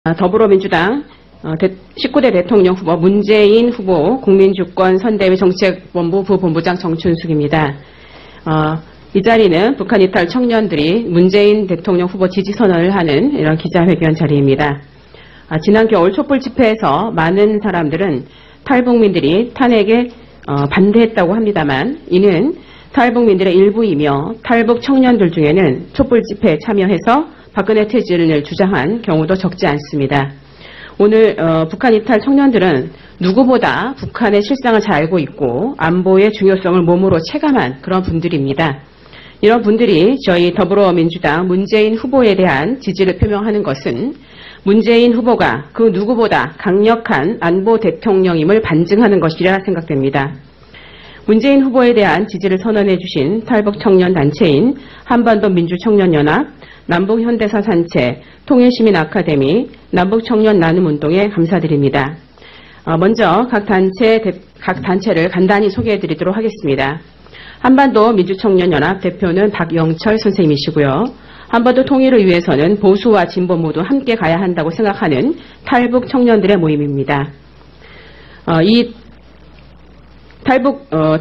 더불어민주당 19대 대통령 후보 문재인 후보 국민주권 선대위 정책본부 부본부장 정춘숙입니다. 이 자리는 북한 이탈 청년들이 문재인 대통령 후보 지지 선언을 하는 이런 기자회견 자리입니다. 지난 겨울 촛불 집회에서 많은 사람들은 탈북민들이 탄핵에 반대했다고 합니다만 이는 탈북민들의 일부이며 탈북 청년들 중에는 촛불 집회에 참여해서 박근혜 퇴진을 주장한 경우도 적지 않습니다. 오늘 북한 이탈 청년들은 누구보다 북한의 실상을 잘 알고 있고 안보의 중요성을 몸으로 체감한 그런 분들입니다. 이런 분들이 저희 더불어민주당 문재인 후보에 대한 지지를 표명하는 것은 문재인 후보가 그 누구보다 강력한 안보 대통령임을 반증하는 것이라 생각됩니다. 문재인 후보에 대한 지지를 선언해 주신 탈북 청년 단체인 한반도 민주청년연합, 남북현대사단체, 통일시민아카데미, 남북청년 나눔운동에 감사드립니다. 먼저 각 단체를 간단히 소개해 드리도록 하겠습니다. 한반도 민주청년연합 대표는 박영철 선생님이시고요. 한반도 통일을 위해서는 보수와 진보 모두 함께 가야 한다고 생각하는 탈북 청년들의 모임입니다. 이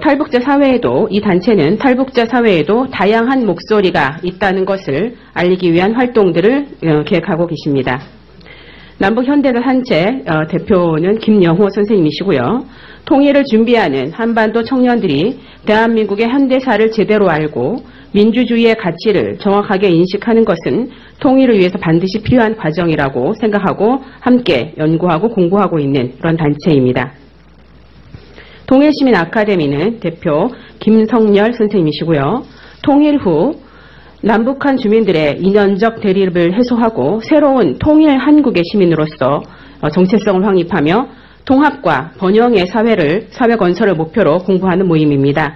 탈북자 사회에도 이 단체는 탈북자 사회에도 다양한 목소리가 있다는 것을 알리기 위한 활동들을 계획하고 계십니다. 남북현대사단체 대표는 김영호 선생님이시고요. 통일을 준비하는 한반도 청년들이 대한민국의 현대사를 제대로 알고 민주주의의 가치를 정확하게 인식하는 것은 통일을 위해서 반드시 필요한 과정이라고 생각하고 함께 연구하고 공부하고 있는 그런 단체입니다. 통일시민 아카데미는 대표 김성열 선생님이시고요. 통일 후 남북한 주민들의 이념적 대립을 해소하고 새로운 통일 한국의 시민으로서 정체성을 확립하며 통합과 번영의 사회 건설을 목표로 공부하는 모임입니다.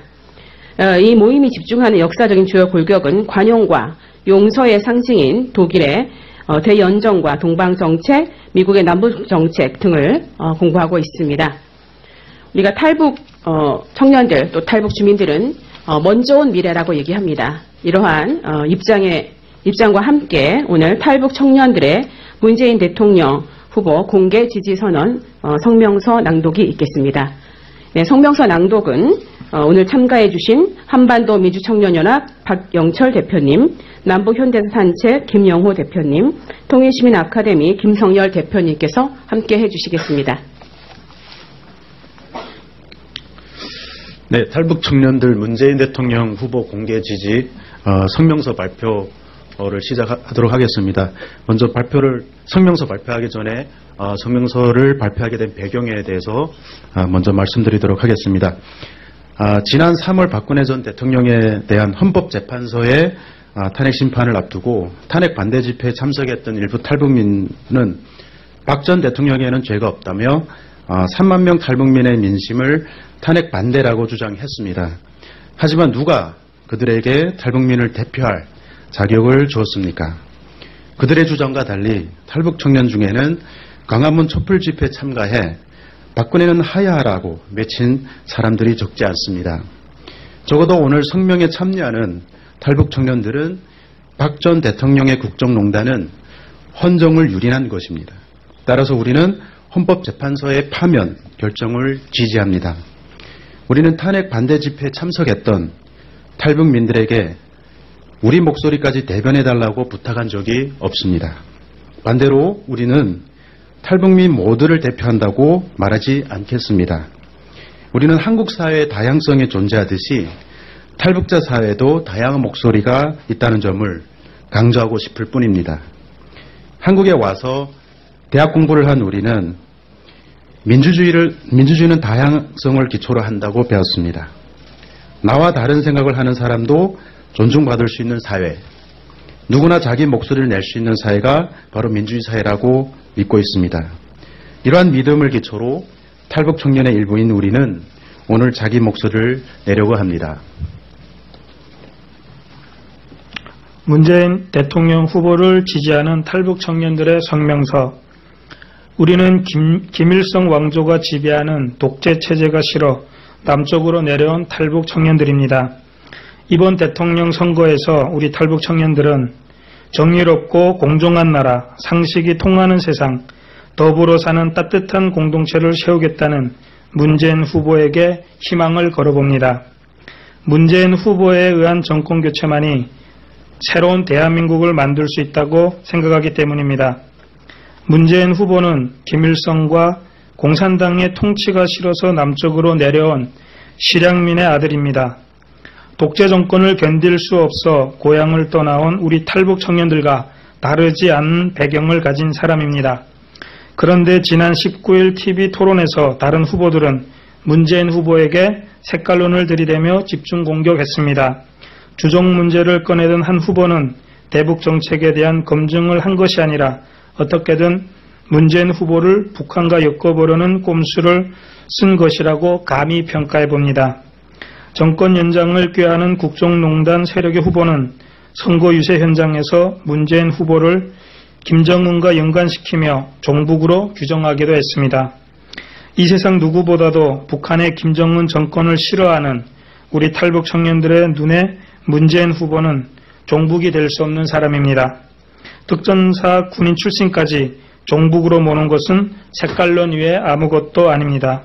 이 모임이 집중하는 역사적인 주요 골격은 관용과 용서의 상징인 독일의 대연정과 동방정책, 미국의 남북정책 등을 공부하고 있습니다. 우리가 탈북 청년들 또 탈북 주민들은 먼저 온 미래라고 얘기합니다. 이러한 입장과 함께 오늘 탈북 청년들의 문재인 대통령 후보 공개 지지 선언 성명서 낭독이 있겠습니다. 네, 성명서 낭독은 오늘 참가해 주신 한반도 민주청년연합 박영철 대표님, 남북현대사단체 김영호 대표님, 통일시민아카데미 김성열 대표님께서 함께 해주시겠습니다. 네, 탈북 청년들 문재인 대통령 후보 공개 지지 성명서 발표를 시작하도록 하겠습니다. 먼저 성명서 발표하기 전에 성명서를 발표하게 된 배경에 대해서 먼저 말씀드리도록 하겠습니다. 지난 3월 박근혜 전 대통령에 대한 헌법재판소의 탄핵 심판을 앞두고 탄핵 반대 집회에 참석했던 일부 탈북민은 박 전 대통령에는 죄가 없다며 3만 명 탈북민의 민심을 탄핵 반대라고 주장했습니다. 하지만 누가 그들에게 탈북민을 대표할 자격을 주었습니까? 그들의 주장과 달리 탈북 청년 중에는 광화문 촛불 집회에 참가해 박근혜는 하야하라고 외친 사람들이 적지 않습니다. 적어도 오늘 성명에 참여하는 탈북 청년들은 박 전 대통령의 국정농단은 헌정을 유린한 것입니다. 따라서 우리는 헌법재판소의 파면 결정을 지지합니다. 우리는 탄핵 반대 집회에 참석했던 탈북민들에게 우리 목소리까지 대변해달라고 부탁한 적이 없습니다. 반대로 우리는 탈북민 모두를 대표한다고 말하지 않겠습니다. 우리는 한국 사회의 다양성에 존재하듯이 탈북자 사회에도 다양한 목소리가 있다는 점을 강조하고 싶을 뿐입니다. 한국에 와서 대학 공부를 한 우리는 민주주의는 다양성을 기초로 한다고 배웠습니다. 나와 다른 생각을 하는 사람도 존중받을 수 있는 사회, 누구나 자기 목소리를 낼 수 있는 사회가 바로 민주주의 사회라고 믿고 있습니다. 이러한 믿음을 기초로 탈북 청년의 일부인 우리는 오늘 자기 목소리를 내려고 합니다. 문재인 대통령 후보를 지지하는 탈북 청년들의 성명서. 우리는 김일성 왕조가 지배하는 독재 체제가 싫어 남쪽으로 내려온 탈북 청년들입니다. 이번 대통령 선거에서 우리 탈북 청년들은 정의롭고 공정한 나라, 상식이 통하는 세상, 더불어 사는 따뜻한 공동체를 세우겠다는 문재인 후보에게 희망을 걸어봅니다. 문재인 후보에 의한 정권교체만이 새로운 대한민국을 만들 수 있다고 생각하기 때문입니다. 문재인 후보는 김일성과 공산당의 통치가 싫어서 남쪽으로 내려온 실향민의 아들입니다. 독재 정권을 견딜 수 없어 고향을 떠나온 우리 탈북 청년들과 다르지 않은 배경을 가진 사람입니다. 그런데 지난 19일 TV 토론에서 다른 후보들은 문재인 후보에게 색깔론을 들이대며 집중 공격했습니다. 주종 문제를 꺼내던 한 후보는 대북 정책에 대한 검증을 한 것이 아니라 어떻게든 문재인 후보를 북한과 엮어보려는 꼼수를 쓴 것이라고 감히 평가해 봅니다. 정권 연장을 꾀하는 국정농단 세력의 후보는 선거 유세 현장에서 문재인 후보를 김정은과 연관시키며 종북으로 규정하기도 했습니다. 이 세상 누구보다도 북한의 김정은 정권을 싫어하는 우리 탈북 청년들의 눈에 문재인 후보는 종북이 될 수 없는 사람입니다. 특전사 군인 출신까지 종북으로 모는 것은 색깔론 위에 아무것도 아닙니다.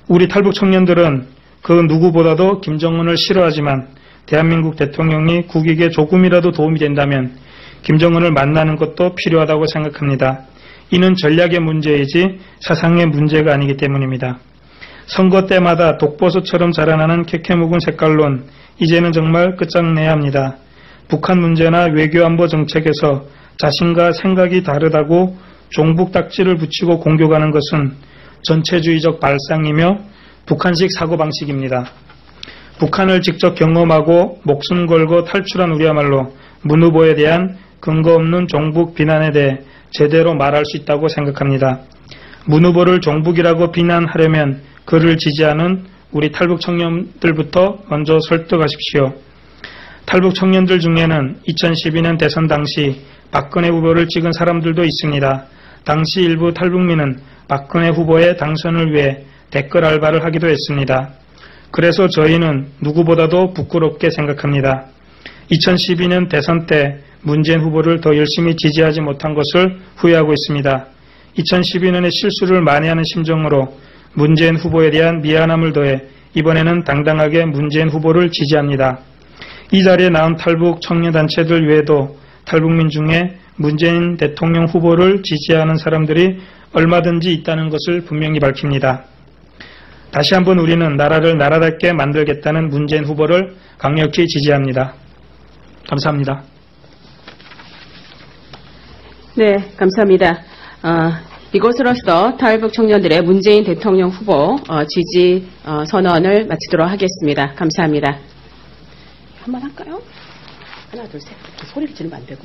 우리 탈북 청년들은 그 누구보다도 김정은을 싫어하지만 대한민국 대통령이 국익에 조금이라도 도움이 된다면 김정은을 만나는 것도 필요하다고 생각합니다. 이는 전략의 문제이지 사상의 문제가 아니기 때문입니다. 선거 때마다 독버섯처럼 자라나는 캐캐묵은 색깔론, 이제는 정말 끝장내야 합니다. 북한 문제나 외교안보 정책에서 자신과 생각이 다르다고 종북 딱지를 붙이고 공격하는 것은 전체주의적 발상이며 북한식 사고방식입니다. 북한을 직접 경험하고 목숨 걸고 탈출한 우리야말로 문 후보에 대한 근거 없는 종북 비난에 대해 제대로 말할 수 있다고 생각합니다. 문 후보를 종북이라고 비난하려면 그를 지지하는 우리 탈북 청년들부터 먼저 설득하십시오. 탈북 청년들 중에는 2012년 대선 당시 박근혜 후보를 찍은 사람들도 있습니다. 당시 일부 탈북민은 박근혜 후보의 당선을 위해 댓글 알바를 하기도 했습니다. 그래서 저희는 누구보다도 부끄럽게 생각합니다. 2012년 대선 때 문재인 후보를 더 열심히 지지하지 못한 것을 후회하고 있습니다. 2012년에 실수를 만회하는 심정으로 문재인 후보에 대한 미안함을 더해 이번에는 당당하게 문재인 후보를 지지합니다. 이 자리에 나온 탈북 청년단체들 외에도 탈북민 중에 문재인 대통령 후보를 지지하는 사람들이 얼마든지 있다는 것을 분명히 밝힙니다. 다시 한번 우리는 나라를 나라답게 만들겠다는 문재인 후보를 강력히 지지합니다. 감사합니다. 네, 감사합니다. 이것으로서 탈북 청년들의 문재인 대통령 후보 지지 선언을 마치도록 하겠습니다. 감사합니다. 한 번 할까요? 하나, 둘, 셋. 소리를 지르면 안 되고.